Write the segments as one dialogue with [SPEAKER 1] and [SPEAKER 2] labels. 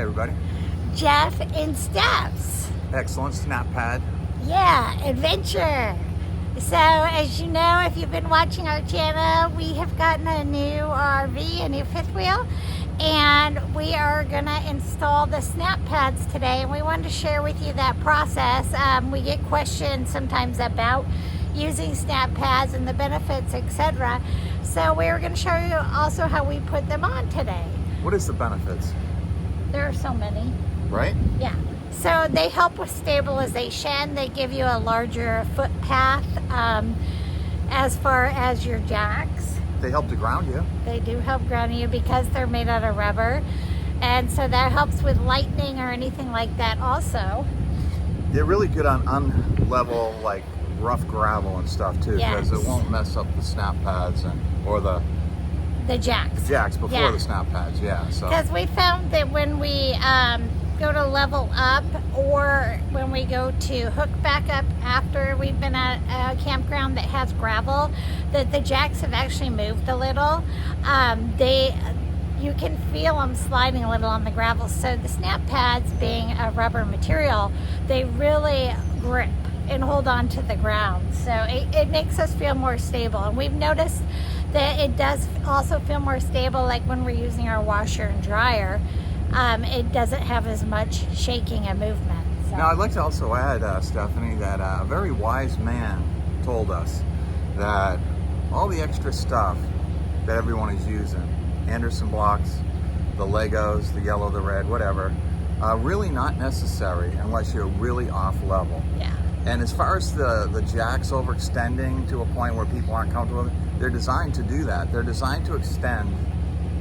[SPEAKER 1] everybody.
[SPEAKER 2] Jeff in Steps.
[SPEAKER 1] Excellent SnapPad.
[SPEAKER 2] Yeah, adventure. So as you know, if you've been watching our channel, we have gotten a new RV, a new fifth wheel, and we are gonna install the SnapPads today, and we wanted to share with you that process. We get questions sometimes about using SnapPads and the benefits, etc. So we're gonna show you also how we put them on today.
[SPEAKER 1] What is the benefits?
[SPEAKER 2] There are so many.
[SPEAKER 1] Right?
[SPEAKER 2] Yeah. So they help with stabilization. They give you a larger footpath as far as your jacks.
[SPEAKER 1] They help to ground you.
[SPEAKER 2] They do help ground you because they're made out of rubber. And so that helps with lightning or anything like that also.
[SPEAKER 1] They're really good on unlevel, like rough gravel and stuff too, because it won't mess up the SnapPads or the
[SPEAKER 2] jacks.
[SPEAKER 1] Before the SnapPads, yeah. So
[SPEAKER 2] because we found that when we go to level up, or when we go to hook back up after we've been at a campground that has gravel, that the jacks have actually moved a little. You can feel them sliding a little on the gravel. So the SnapPads, being a rubber material, they really grip and hold on to the ground. So it makes us feel more stable. And we've noticed that it does also feel more stable, like when we're using our washer and dryer. It doesn't have as much shaking and movement. So.
[SPEAKER 1] Now I'd like to also add, Stephanie, that a very wise man told us that all the extra stuff that everyone is using, Anderson blocks, the Legos, the yellow, the red, whatever, really not necessary unless you're really off level.
[SPEAKER 2] Yeah.
[SPEAKER 1] And as far as the jacks overextending to a point where people aren't comfortable with it, they're designed to do that. They're designed to extend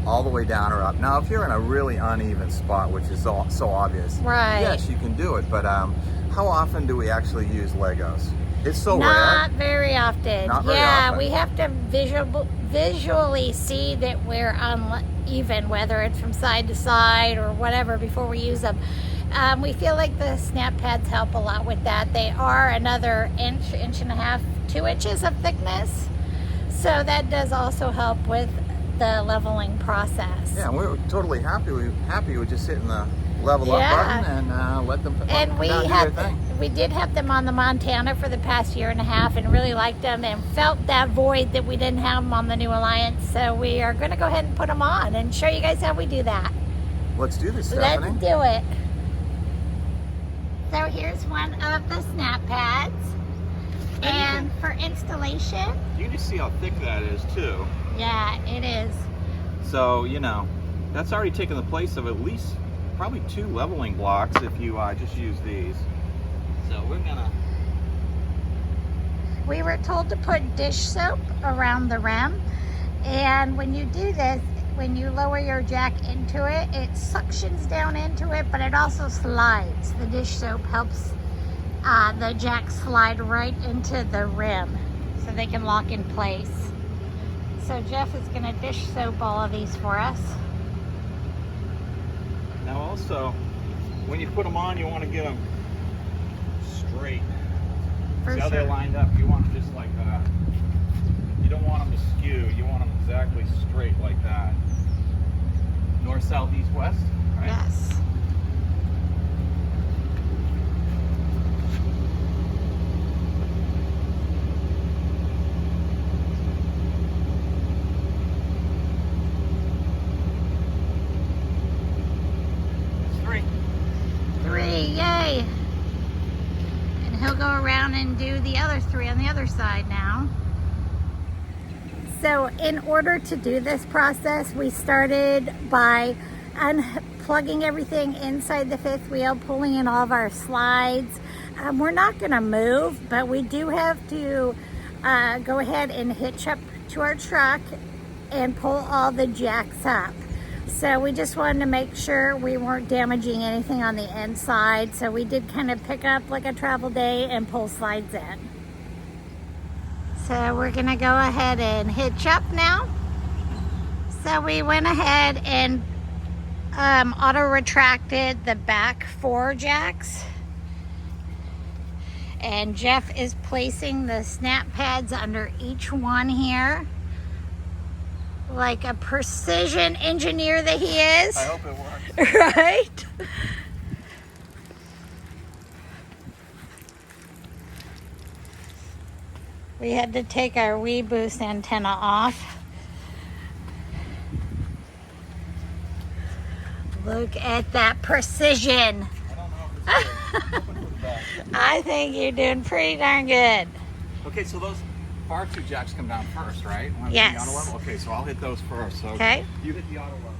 [SPEAKER 1] all the way down or up. Now, if you're in a really uneven spot, which is so obvious,
[SPEAKER 2] right?
[SPEAKER 1] Yes, you can do it. But how often do we actually use Legos? It's so rare.
[SPEAKER 2] Not very often.
[SPEAKER 1] Not very often.
[SPEAKER 2] We have to visually see that we're uneven, whether it's from side to side or whatever, before we use them. We feel like the SnapPads help a lot with that. They are another inch and a half, 2 inches of thickness. So that does also help with the leveling process.
[SPEAKER 1] Yeah, we're totally happy with just hitting the level up button and let them put down their thing.
[SPEAKER 2] We did have them on the Montana for the past year and a half and really liked them and felt that void that we didn't have them on the new Alliance. So we are going to go ahead and put them on and show you guys how we do that.
[SPEAKER 1] Let's do this, Stephanie.
[SPEAKER 2] Let's do it. So here's one of the SnapPads. And for installation,
[SPEAKER 1] you can just see how thick that is too.
[SPEAKER 2] Yeah, it is.
[SPEAKER 1] So, you know, that's already taken the place of at least probably 2 leveling blocks if you just use these. So
[SPEAKER 2] we were told to put dish soap around the rim, and when you do this, when you lower your jack into it, it suctions down into it, but it also slides. The dish soap helps the jack slide right into the rim so they can lock in place. So Jeff is going to dish soap all of these for us.
[SPEAKER 1] Now also, when you put them on, you want to get them straight. See how they're lined up? You want them just like that. You don't want them to skew. You want them exactly straight like that. North, south, east, west, right?
[SPEAKER 2] Yes. Three, yay! And he'll go around and do the other 3 on the other side now. So in order to do this process, we started by unplugging everything inside the fifth wheel, pulling in all of our slides. We're not going to move, but we do have to go ahead and hitch up to our truck and pull all the jacks up. So we just wanted to make sure we weren't damaging anything on the inside. So we did kind of pick up like a travel day and pull slides in. So we're gonna go ahead and hitch up now. So we went ahead and auto retracted the back 4 jacks. And Jeff is placing the SnapPads under each one here. Like a precision engineer that he is.
[SPEAKER 1] I hope it works.
[SPEAKER 2] Right? We had to take our wee boost antenna off. Look at that precision.
[SPEAKER 1] I don't know if it's good. I'm hoping for the best.
[SPEAKER 2] I think you're doing pretty darn good.
[SPEAKER 1] Okay, so those far two jacks come down first, right? When I hit
[SPEAKER 2] Yes.
[SPEAKER 1] the auto level? Okay, so I'll hit those first. So
[SPEAKER 2] Okay.
[SPEAKER 1] you hit the auto level.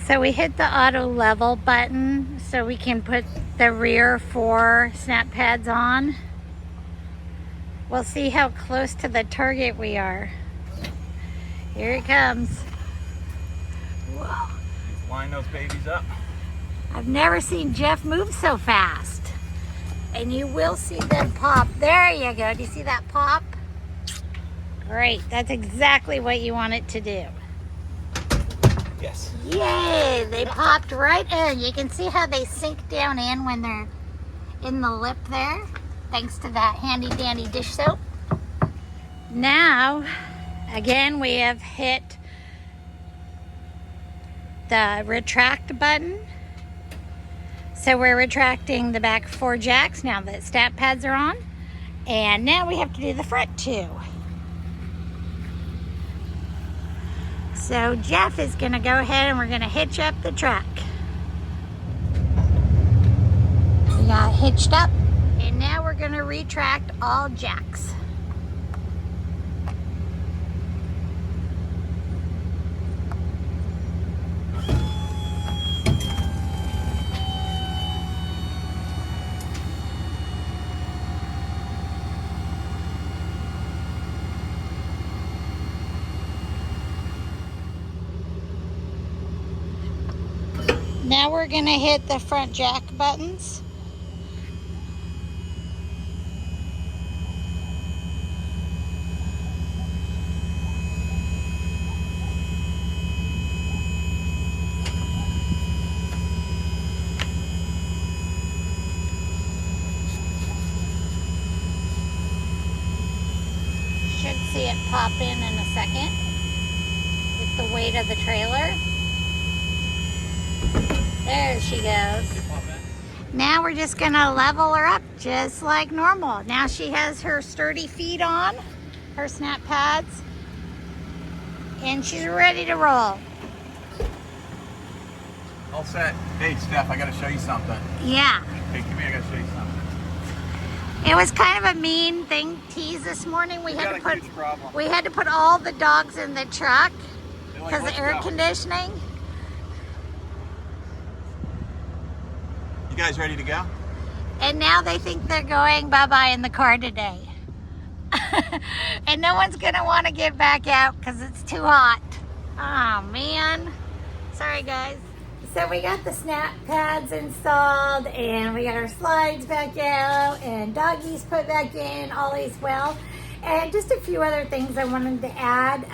[SPEAKER 2] So we hit the auto level button so we can put the rear 4 SnapPads on. We'll see how close to the target we are. Here it comes. Whoa.
[SPEAKER 1] Let's line those babies up.
[SPEAKER 2] I've never seen Jeff move so fast. And you will see them pop. There you go. Do you see that pop? Great. That's exactly what you want it to do.
[SPEAKER 1] Yes.
[SPEAKER 2] Yay! They popped right in. You can see how they sink down in when they're in the lip there, thanks to that handy dandy dish soap. Now, again, we have hit the retract button. So we're retracting the back 4 jacks now that SnapPads are on. And now we have to do the front 2. So Jeff is gonna go ahead and we're gonna hitch up the truck. We got hitched up. And now we're gonna retract all jacks. Now we're going to hit the front jack buttons. Should see it pop in a second with the weight of the trailer. There she goes. Now we're just gonna level her up just like normal. Now she has her sturdy feet on, her SnapPads, and she's ready to roll.
[SPEAKER 1] All set. Hey, Steph, I gotta show you something.
[SPEAKER 2] Yeah.
[SPEAKER 1] Hey, come here, I gotta show you something.
[SPEAKER 2] It was kind of a mean thing tease this morning. We had to put all the dogs in the truck because of air conditioning.
[SPEAKER 1] You guys ready to go?
[SPEAKER 2] And now they think they're going bye-bye in the car today. And no one's gonna want to get back out because it's too hot. Oh man. Sorry guys. So we got the SnapPads installed and we got our slides back out and doggies put back in, all is well. And just a few other things I wanted to add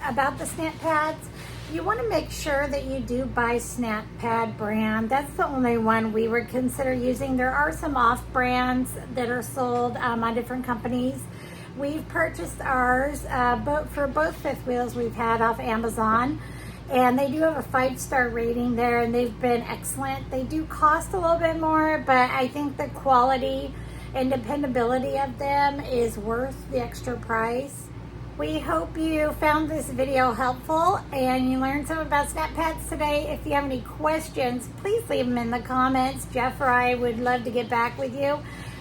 [SPEAKER 2] about the SnapPads. You want to make sure that you do buy SnapPad brand. That's the only one we would consider using. There are some off brands that are sold on different companies. We've purchased ours for both fifth wheels we've had off Amazon. And they do have a 5-star rating there and they've been excellent. They do cost a little bit more, but I think the quality and dependability of them is worth the extra price. We hope you found this video helpful and you learned some about SnapPads today. If you have any questions, please leave them in the comments. Jeff or I would love to get back with you.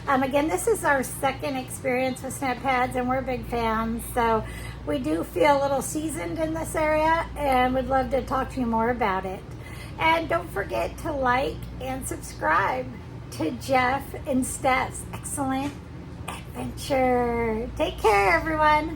[SPEAKER 2] Again, this is our second experience with SnapPads and we're big fans. So we do feel a little seasoned in this area and would love to talk to you more about it. And don't forget to like and subscribe to Jeff and Steph's Excellent Adventure. Take care, everyone.